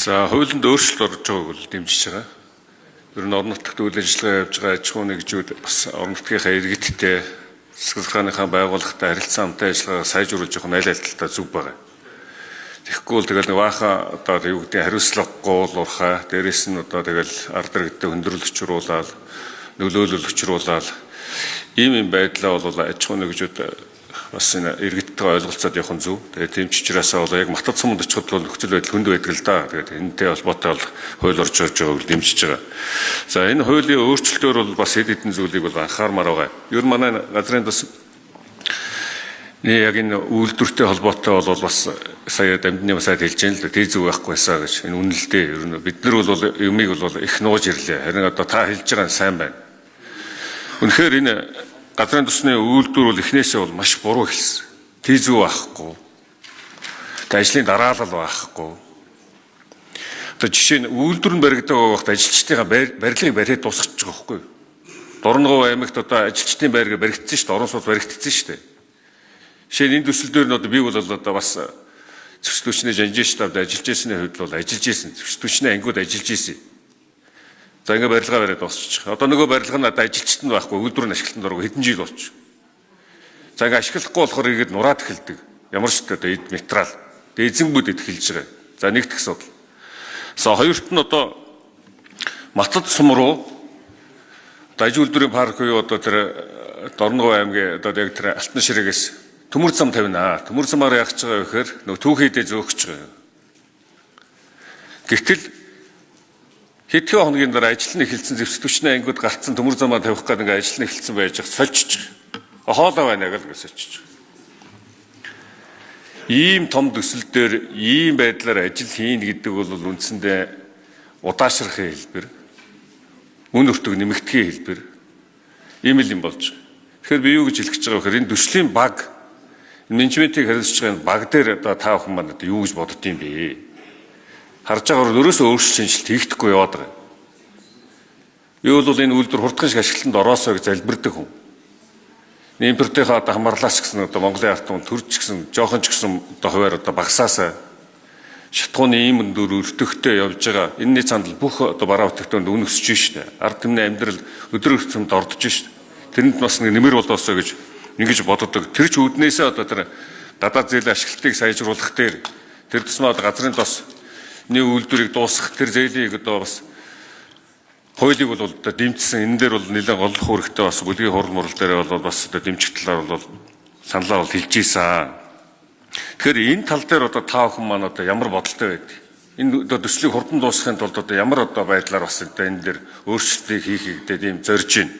За хуулинд өөрчлөлт орж байгааг бол дэмжиж байгаа. Ер нь орон нутагт үйл ажиллагаа явьж байгаа аж ахуйн нэгжүүд бас орон нутгийнхаа иргэдтэй засаг захиргааныхаа байгууллагатай харилцаа хамтын ажиллагааг сайжруулж явах айл алдалтаа зүг байгаа. Тэгэхгүй бол тэгэл баахан одоо юу гэдэг хариуцлага гуулуурхаа дээрэс нь одоо тэгэл ард иргэдэд хөндрөл учруулаад нөлөөлөл учруулаад ийм байдлаа бол аж ахуйн нэгжүүд бас энэ иргэдтэй ойлголцоод явах нь зөв. Тэгээд тийм ч учраас бол яг матад суманд очиход бол нөхцөл байдал хүнд байдаг л да. Тэгээд энэтэй холбоотой бол хууль орж ирж байгааг дэмжиж байгаа. За энэ хуулийн өөрчлөлтөөр бол бас хэд хэдэн зүйлийг бол анхаармаар байгаа. Ер нь манай газрын бас яг энэ үйлдвэртэй холбоотой бол бас сая дамжны масаад хэлж байгаа л да. Тий зүг байхгүйсаа гэж энэ үнэлдэ ер нь бид нар бол юмыг бол их нууж ирлээ. Харин одоо та хэлж байгаа нь сайн байна. Үнэхээр энэ газрын тусны үйлдвэр бол эхнээсээ бол маш буруу хэлсэн. Тий зүг байхгүй. Ажлын дараалал байхгүй. Одоо жишээ нь үйлдвэр нь баригддаг байхад ажилчдын барилгыг бариад дуусгачих жоохоо байхгүй. Дорногов аймагт одоо ажилчдын байрыг баригдсан шүү дээ. Орон сууц баригдсан шүү дээ. Жишээ нь энэ төсөл дээр нь одоо би бол одоо бас зөксөлтөчнөө жанжин штабд ажиллаж байсны хувьд бол ажиллаж байсан. Зөксөлтөчнөө ангиуд ажиллаж байсан. За ингээ барилгаа бариад дуусчих. Одоо нөгөө барилга нь одоо ажилчтанд байхгүй үйлдвэрийн ашиглалтанд орго хэдэн жил болчих. За ингээ ашиглахгүй болохоор иргэд нураад эхэлдэг. Ямар ч одоо эд материал, эзэнбүүдэд эхэлж байгаа. За нэгт асуудал. За хоёрт нь одоо матад сум руу одоо аж үйлдвэрийн парк буюу одоо тэр Дорногов аймгийн одоо яг тэр алтан ширээс төмөр зам тавина. Төмөр замаар яах гэж байгаа вэ гэхээр нөгөө түүхийдээ зөөгч байгаа. Гэвтэл хэдхэн хоногийн дараа ажил нь эхэлсэн зэвсэгчний ангиуд гарцсан төмөр замаа тавих гэдэг ингээ ажил нь эхэлсэн байж сольчих. Хоолой байна гэж сольчих. Ийм том төсөл дээр ийм байдлаар ажил хийн гэдэг бол үндсэндээ удаашрахын хэлбэр, үн өртөг нэмэгдэхийн хэлбэр ийм л юм болж байгаа. Тэгэхээр би юу гэж хэлэх гэж байгаа вэ гэхээр энэ төслийн баг менежментийг хариуцж байгаа энэ баг дээр одоо та бүхэн маань одоо юу гэж бодд юм бэ? Харж байгаагаар өрөөсөө өөрчлөлт шинжилт хийхдэггүй яваад байгаа. Би бол энэ үйлдвэр хурдхан шиг ашиглалтанд ороосоо гэж залбирдаг хүн. Импортынхаа одоо хамаарлаач гэсэн одоо Монголын ард түмэн төрж гисэн жоохон ч гэсэн одоо хуваар одоо багсаасаа шатгууны ийм өндөр өртөгтэй явж байгаа. Энэний цаанд бүх одоо бараа бүтээгдэхүүнд үн өсөж штэ. Ард түмний амьдрал өдөр өртөмд ордож штэ. Тэрэнд бас нэг нэмэр болоосоо гэж ингэж боддог. Тэр ч үүднээсээ одоо тэр гадаад зээлийн ашиглалтыг сайжруулах дээр тэр тусмаа газрын тос нэг үйлдвэрийг дуусгах тэр зээлийг одоо бас хуулийг бол одоо дэмжсэн энэ дээр бол нэлээд голлох үүрэгтэй бас бүлгийн хурал мурал дээр бол бас одоо дэмжих талаар бол саналаа бол хэлж ийсэн. Тэгэхээр энэ тал дээр одоо та бүхэн маань одоо ямар бодолтой байдаг? Энэ одоо төслийг хурдан дуусгахын тулд одоо ямар одоо байдлаар бас одоо энэ дээр өөрчлөлтийг хийхийг гэдэг юм зорж байна.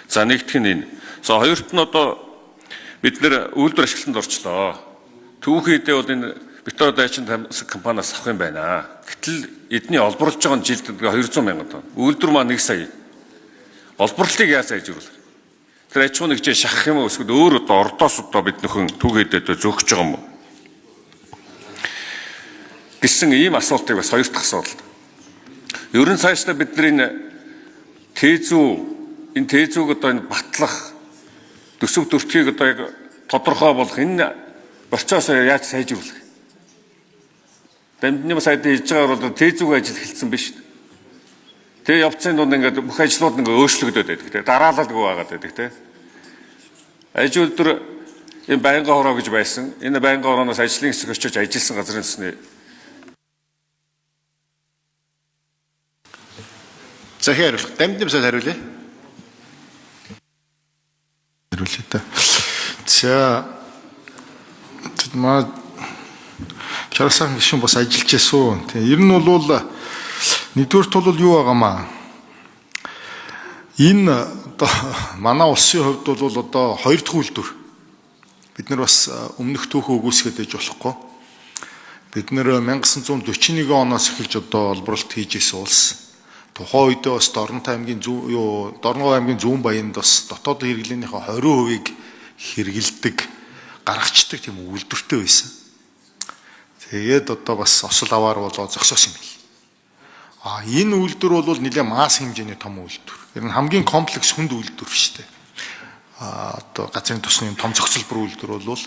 За нэгдүгээр нь энэ. За хоёрт нь одоо бид нэр үйлдвэр ашиглалтанд орчлоо. Түүхийдээ бол энэ Битоо дайчин компаниас авах юм байна. Гэтэл эдний олборлж байгаа нь жилд 200 мянган тонн. Үйлдвэр маань 1 сая. Олборлтыг яаж сайжруулах? Тэр аж ахуй нэгжээ шахах юм уу эсвэл өөр одоо ордоос одоо бид нөхөн түүхийдээ зөөгч байгаа юм уу? Гэсэн ийм асуултыг бас хоёр дахь асуудал. Ер нь цаашдаа бидний энэ тэзүүг одоо энэ батлах төсөв төртгийг одоо яг тодорхой болох энэ борцоос яаж сайжруулах? Дамжны масаад хийж байгаагаар бол тэзүүг ажил эхэлсэн биш. Тэгээ явцын дунд ингээд бүх ажлууд ингээд өөрчлөгдөд байдаг. Тэгээ дараалалгүй байгаад байдаг те. Аж үйлдвэр энэ байнгын хороо гэж байсан. Энэ байнгын хорооноос ажлын хэсэг очиж ажилласан газрын төсний. За хариулах. Дамжны масаад хариулъя. Хариулъя та. За Чарсан гişүн бас ажиллаж байсан. Тэгээ ер нь бол нэгдүгээрт бол юу байгаамаа. Энэ одоо манай улсын хувьд бол одоо хоёр дахь үйлдвэр. Бид нар бас өмнөх түүхээ өгөөсгээд байж болохгүй. Бид нар 1941 оноос эхэлж одоо олборлолт хийж исэн улс. Тухайн үедээ бас Дорногов аймгийн зүүн баянд бас дотоодын хэрэглээнийхээ 20% хэрэгэлдэг, гаргацдаг тийм үйлдвэртэй байсан. Тэгээд одоо бас осол аваар болоо зогсоосон юм бэл. Энэ үйлдвэр бол нэлээд масс хэмжээний том үйлдвэр. Энэ хамгийн комплекс хүнд үйлдвэр шүү дээ. Одоо газрын тосны том зохицолбор үйлдвэр бол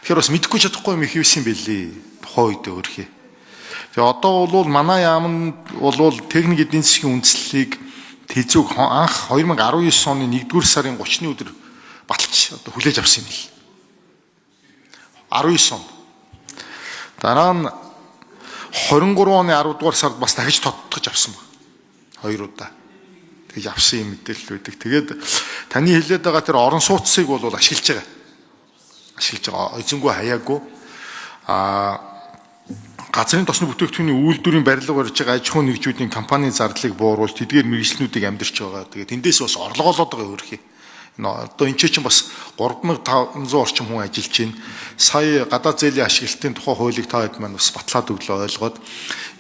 тэгэхээр бас мэдэхгүй чадахгүй юм их юусэн бэлээ. Тухайн үед өөрхий. Тэгээ одоо бол манай яамд бол техник эдийн засгийн үндслэлийг тэзүүг анх 2019 оны 1-р сарын 30-ны өдөр баталж одоо хүлээж авсан юм л. 19 он. Дараа нь 23 оны 10-р сард бас дахиж тодтогч авсан баг. 2 удаа. Тэгж авсан юм мэдээлэл байдаг. Тэгээд таны хэлээд байгаа тэр орон сууцыг бол ашиглаж байгаа. Эзэнгүй хаяагүй. Газрын тосны бүтээгдэхүүний үйлдвэрийн барилга барьж байгаа аж ахуйн нэгжүүдийн компанийн зардлыг бууруулж тэдгээр мэргэжлүүдийг амьдарч байгаа. Тэгээд тэндээс бас орлогоолоод байгаа өөрхий. Одоо энэ чинь бас 3500 орчим хүн ажиллаж байна. Сая гадаад зээлийн ашиглалтын тухай хуулийг та хэд маань бас батлаад өглөө ойлгоод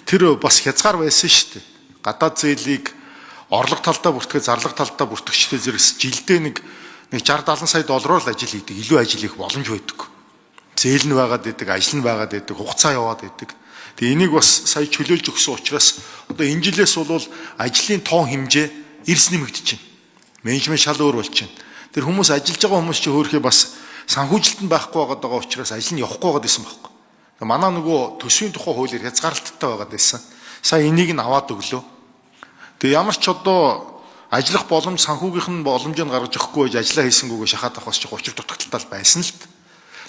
тэр бас хязгаар байсан шүү дээ. Гадаад зээлийг орлого талдаа бүртгэж, зарлага талдаа бүртгэгчтэй зэрэгс жилдээ нэг 60-70 сая доллараар л ажил хийдэг, илүү ажил хийх боломж байдаг. Зээл нь байгаад байдаг, ажил нь байгаад байдаг, хугацаа яваад байдаг. Тэгээ энийг бас сая чөлөөлж өгсөн учраас одоо энэ жилээс бол ажлын тоон хэмжээ эрс нэмэгдэж байна. Менежмент шал өөр болж байна. Тэр хүмүүс ажиллаж байгаа хүмүүс чи хөөрхий бас санхүүжилтэнд байхгүй байгаа учраас ажил нь явахгүй байгаа гэсэн байхгүй. Манай нөгөө төсвийн тухай хуулиар хязгаарлалттай байгаа байсан. Сая энийг нь аваад өглөө. Тэгээ ямар ч одоо ажиллах боломж санхүүгийнх нь боломжийг гаргаж өгөхгүй байж ажиллаа хийсэнгүүгээ шахаад авахс чи 30 дутагдaltaал байсан л т.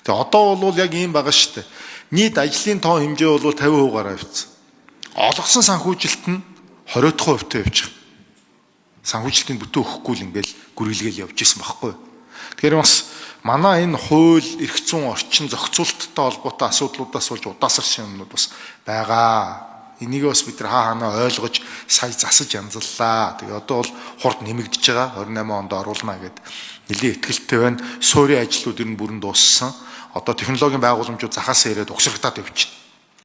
Тэгээ одоо бол яг ийм байгаа шүү дээ. Нийт ажлын тоон хэмжээ бол 50% гараа явцсан. Олгосон санхүүжилт нь 20% явчих. Санхүүжилтийн бүтэн өгөхгүй л ингээл гүрэлгээл явж исэн байхгүй. Тэгэхээр бас манай энэ хууль, эрх зүйн орчин зохицуулалттай холбоотой асуудлуудаас болж удаасарсан юмнууд бас байгаа. Энийг бас бид хаана ойлгож сая засаж янзллаа. Тэгээ одоо бол хурд нэмэгдэж байгаа. 28 онд оруулна гэд нэлийн ихтгэлтэй байна. Суурийн ажлууд ер нь бүрэн дууссан. Одоо технологийн байгууламжууд захаасаа ирээд угсрагдаад явчихна.